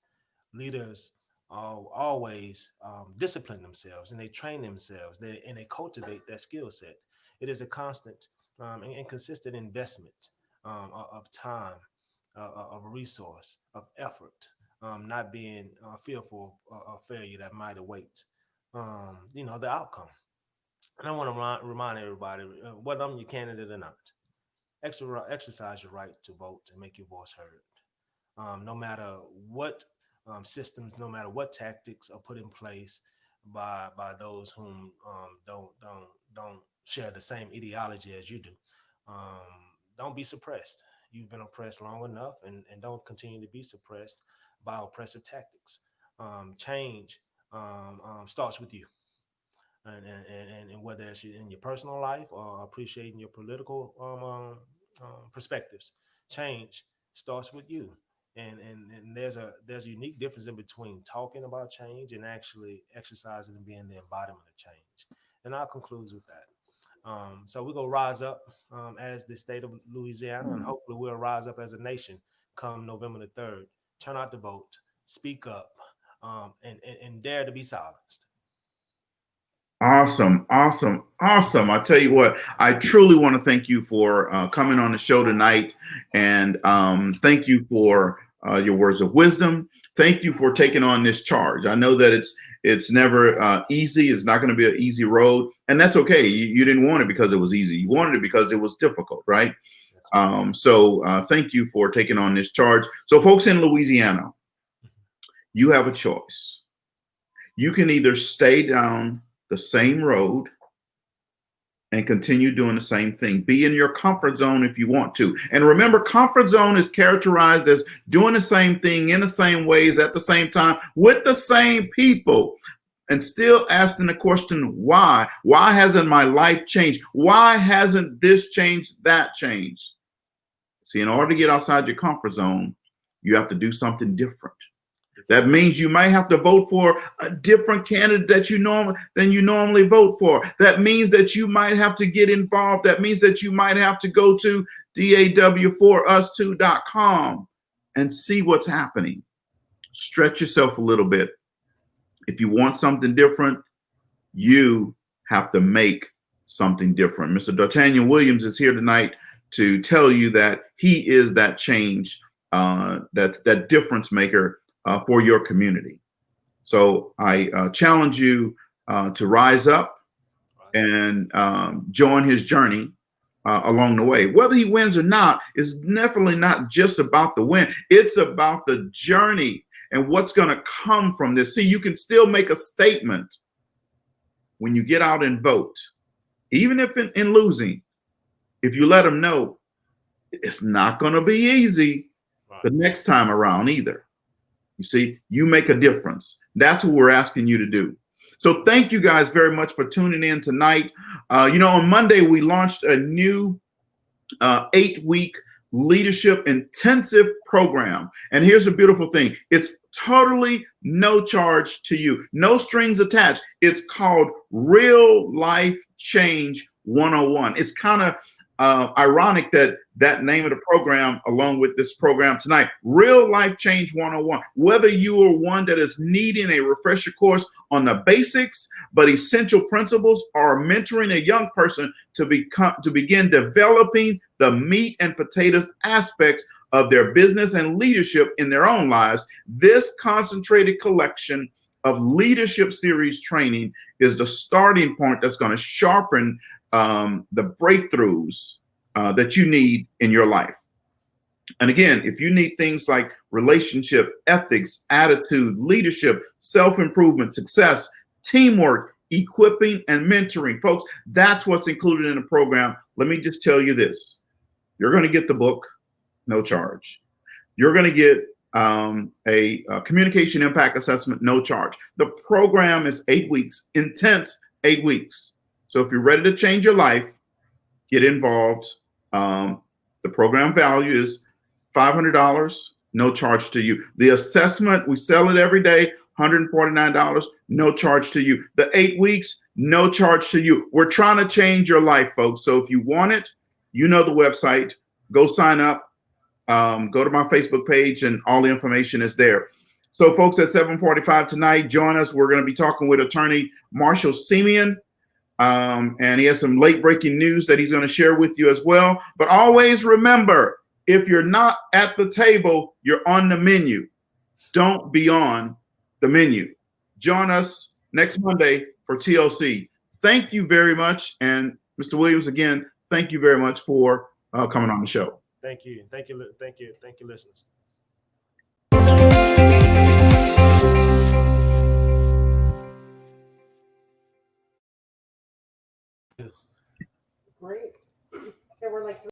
Leaders always discipline themselves, and they train themselves, and they cultivate that skill set. It is a constant and consistent investment of time, of resource, of effort, not being fearful of failure that might await the outcome. And I want to remind everybody, whether I'm your candidate or not, exercise your right to vote and make your voice heard. No matter what systems, no matter what tactics are put in place by those whom don't share the same ideology as you do, don't be suppressed. You've been oppressed long enough, and don't continue to be suppressed by oppressive tactics. Change starts with you. And whether it's in your personal life or appreciating your political perspectives, change starts with you. And there's a unique difference in between talking about change and actually exercising and being the embodiment of change. And I'll conclude with that. So we're going to rise up as the state of Louisiana, and hopefully we'll rise up as a nation come November the 3rd. Turn out to vote, speak up, and dare to be silenced. Awesome. I tell you what, I truly want to thank you for coming on the show tonight, and thank you for your words of wisdom. Thank you for taking on this charge. I know that it's never easy. It's not going to be an easy road, and that's okay. You didn't want it because it was easy. You wanted it because it was difficult, right? So thank you for taking on this charge. So folks in Louisiana, you have a choice. You can either stay down the same road and continue doing the same thing. Be in your comfort zone if you want to. And remember, comfort zone is characterized as doing the same thing in the same ways at the same time with the same people, and still asking the question, why? Why hasn't my life changed? Why hasn't this changed, that changed? See, in order to get outside your comfort zone, you have to do something different. That means you might have to vote for a different candidate than you normally vote for. That means that you might have to get involved. That means that you might have to go to daw4us2.com and see what's happening. Stretch yourself a little bit. If you want something different, you have to make something different. Mr. Dartanyon Williams is here tonight to tell you that he is that change, that difference maker for your community. So I challenge you to rise up and join his journey along the way. Whether he wins or not is definitely not just about the win. It's about the journey and what's going to come from this. See, you can still make a statement when you get out and vote, even if in losing, if you let them know it's not going to be easy the next time around either. You see, you make a difference. That's what we're asking you to do. So thank you guys very much for tuning in tonight. On Monday, we launched a new 8-week leadership intensive program. And here's the beautiful thing. It's totally no charge to you. No strings attached. It's called Real Life Change 101. It's kind of ironic that that name of the program, along with this program tonight, Real Life Change 101. Whether you are one that is needing a refresher course on the basics but essential principles, or mentoring a young person to begin developing the meat and potatoes aspects of their business and leadership in their own lives, this concentrated collection of leadership series training is the starting point that's going to sharpen the breakthroughs that you need in your life. And again, if you need things like relationship, ethics, attitude, leadership, self-improvement, success, teamwork, equipping, and mentoring, folks, that's what's included in the program. Let me just tell you this. You're going to get the book, no charge. You're going to get a communication impact assessment, no charge. The program is 8 weeks, intense 8 weeks. So if you're ready to change your life, get involved. The program value is $500, no charge to you. The assessment, we sell it every day, $149, no charge to you. The 8 weeks, no charge to you. We're trying to change your life, folks. So if you want it, you know the website, go sign up, go to my Facebook page, and all the information is there. So folks, at 7:45 tonight, join us. We're going to be talking with attorney Marshall Simeon. And he has some late breaking news that he's going to share with you as well. But always remember, if you're not at the table, you're on the menu. Don't be on the menu. Join us next Monday for TLC. Thank you very much. And Mr. Williams, again, thank you very much for coming on the show. Thank you. Thank you. Thank you. Thank you, listeners. Great. There were like